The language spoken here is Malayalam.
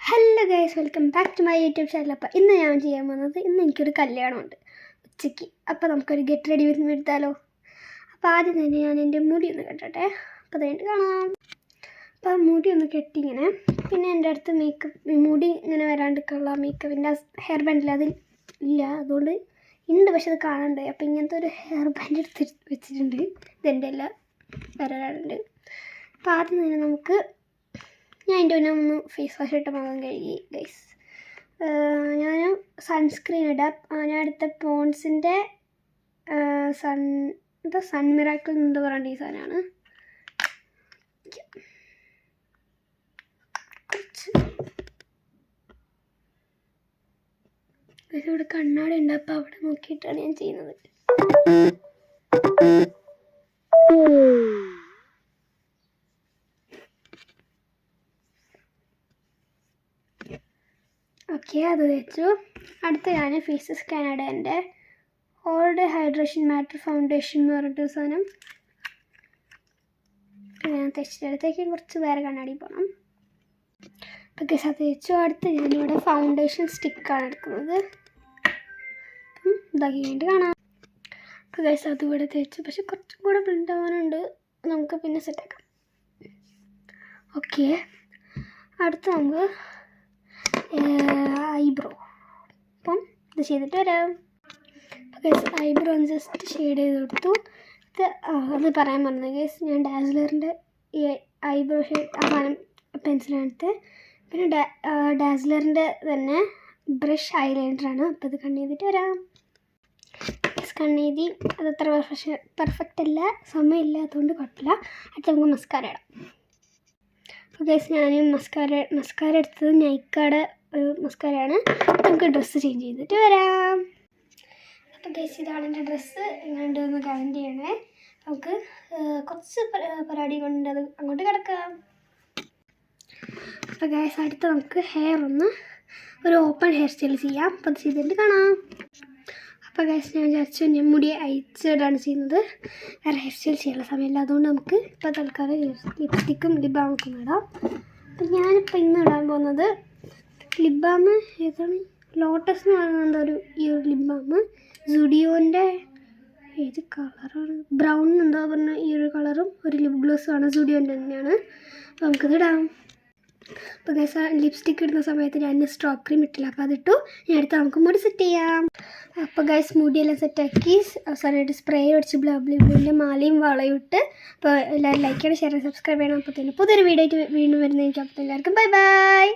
Hello guys, welcome back to my YouTube channel. അപ്പോൾ ഇന്ന് ഞാൻ ചെയ്യാൻ പോകുന്നത്, ഇന്ന് എനിക്കൊരു കല്യാണമുണ്ട് ഉച്ചയ്ക്ക്. അപ്പോൾ നമുക്കൊരു ഗെറ്റ് റെഡി വിത്ത് മീ എടുത്താലോ? അപ്പോൾ ആദ്യം തന്നെ ഞാൻ എൻ്റെ മുടി ഒന്ന് കെട്ടട്ടെ. അപ്പോൾ അതായിട്ട് കാണാം. അപ്പോൾ ആ മുടി ഒന്ന് കെട്ടിങ്ങനെ, പിന്നെ എൻ്റെ അടുത്ത് മുടി ഇങ്ങനെ വരാണ്ടിരിക്കാനുള്ള മേക്കപ്പിൻ്റെ ഹെയർ ബാൻഡിൽ അതിൽ ഇല്ല, അതുകൊണ്ട് ഉണ്ട്, പക്ഷെ അത് കാണണ്ട്. അപ്പോൾ ഇങ്ങനത്തെ ഒരു ഹെയർ ബാൻഡ് എടുത്ത് വെച്ചിട്ടുണ്ട്. ഇതെൻ്റെ എല്ലാം വരാറുണ്ട്. അപ്പോൾ ആദ്യം തന്നെ നമുക്ക് ഞാൻ എൻ്റെ മുന്നേ ഒന്ന് ഫേസ് വാഷ് ഇട്ട് മുഖം കഴുകി ഗൈസ്. ഞാൻ സൺസ്ക്രീൻ ഇടാം. ഞാൻ എടുത്ത പോൺസിൻ്റെ സൺ മിറാക്കിൾ എന്ന് പറയേണ്ട ഈ സാധനമാണ്. ഇവിടെ കണ്ണാടി ഉണ്ട്, അപ്പോൾ അവിടെ നോക്കിയിട്ടാണ് ഞാൻ ചെയ്യുന്നത്. ഓക്കെ, അത് വെച്ചു. അടുത്ത ഞാൻ ഫേസസ് കാനഡേൻ്റെ all day hydration matte foundation എന്ന് പറഞ്ഞിട്ടൊരു സാധനം ഞാൻ തെച്ചിടത്തേക്ക് കുറച്ച് വേറെ കണ്ണാടി പോകണം. അപ്പോൾ ഗൈസ് അത് വെച്ചു. അടുത്ത് ഞാനിവിടെ ഫൗണ്ടേഷൻ സ്റ്റിക്കാണ് എടുക്കുന്നത്. ഇതാക്കി കഴിഞ്ഞിട്ട് കാണാം. അപ്പോൾ ഗൈസ് അത് ഇവിടെ തേച്ചു, പക്ഷെ കുറച്ചും കൂടെ പ്രിൻ്റ് ആവാനുണ്ട്, നമുക്ക് പിന്നെ സെറ്റാക്കാം. ഓക്കെ, അടുത്ത് നമുക്ക് ഐബ്രോ. അപ്പം ഇത് ചെയ്തിട്ട് വരാം. അപ്പോൾ ഗൈസ് ഐബ്രോ ജസ്റ്റ് ഷെയ്ഡ് ചെയ്ത് കൊടുത്തു. അത് പറയാൻ പറഞ്ഞത് ഗൈസ്, ഞാൻ ഡാസ്ലറിൻ്റെ ഈ ഐബ്രോ ഷെയ്ഡ് ആ സാധനം പെൻസിലെടുത്ത്, പിന്നെ ഡാസ്ലറിൻ്റെ തന്നെ ബ്രഷ് ഐലൈനറാണ്. അപ്പോൾ ഇത് കണ്ണ് ചെയ്തിട്ട് വരാം. കണ്ണെഴുതി അതത്ര പെർഫെക്റ്റ് അല്ല, സമയമില്ല, അതുകൊണ്ട് കുഴപ്പമില്ല. അടുത്ത് നമുക്ക് മസ്കാര ഇടാം. അപ്പോൾ ഗൈസ് ഞാൻ മസ്കാര എടുത്തത് നൈക്കയുടെ ഒരു മസ്കാരയാണ്. നമുക്ക് ഡ്രസ്സ് ചേഞ്ച് ചെയ്തിട്ട് വരാം. അപ്പോൾ ഗൈസ് ഇതാണ് എൻ്റെ ഡ്രസ്സ്. എങ്ങനെയുണ്ട് എന്ന് കമൻറ്റ് ചെയ്യണേ. നമുക്ക് കുറച്ച് പരിപാടി കൊണ്ട് അത് അങ്ങോട്ട് കിടക്കാം. അപ്പോൾ ഗൈസ് അടുത്ത് നമുക്ക് ഹെയർ ഒരു ഓപ്പൺ ഹെയർ സ്റ്റൈൽ ചെയ്യാം. അപ്പോൾ അത് ചെയ്തിട്ട് കാണാം. അപ്പോൾ ഗൈസ് ഞാൻ വിചാരിച്ചു ഞാൻ മുടി അയച്ചിടാണ് ചെയ്യുന്നത്, വേറെ ഹെയർ സ്റ്റൈൽ ചെയ്യാനുള്ള സമയമില്ല, അതുകൊണ്ട് നമുക്ക് ഇപ്പോൾ തൽക്കാലം ലിപ്സ്റ്റിക്കും ലിപ് ബാമൊക്കെ ഇടാം. അപ്പോൾ ഞാനിപ്പോൾ ഇന്ന് ഇടാൻ പോകുന്നത് ലിപ് ബാം ഏതാണ്, ലോട്ടസ് എന്ന് പറയുന്നത് ഈ ഒരു ലിപ് ബാം സുഡിയോൻ്റെ ഏത് കളറാണ്, ബ്രൗൺ എന്താ പറഞ്ഞാൽ ഈ ഒരു കളറും ഒരു ലിപ് ഗ്ലോസുമാണ്, സുഡിയോൻ്റെ തന്നെയാണ്. അപ്പോൾ നമുക്കത് ഇടാം. അപ്പോൾ ഗൈസ് ലിപ്സ്റ്റിക്ക് ഇടുന്ന സമയത്ത് ഞാൻ സ്ട്രോക്ക് ക്രീം ഇട്ടില്ല, അപ്പോൾ അതിട്ടു. ഞാൻ അടുത്ത് നമുക്ക് മുടി സെറ്റ് ചെയ്യാം. അപ്പോൾ ഗൈസ് മുടിയെല്ലാം സെറ്റാക്കി അവസാനമായിട്ട് സ്പ്രേ അടിച്ച് ബ്ലൂവിൻ്റെ മാലയും വളയും ഇട്ട്. അപ്പോൾ എല്ലാവരും ലൈക്ക് ചെയ്യണം, ഷെയർ ചെയ്യണം, സബ്സ്ക്രൈബ് ചെയ്യണം. അപ്പോൾ തന്നെ പുതിയൊരു വീഡിയോ ആയിട്ട് വീണ്ടും വരുന്നതായിരിക്കും. അപ്പോൾ എല്ലാവർക്കും ബൈ ബൈ.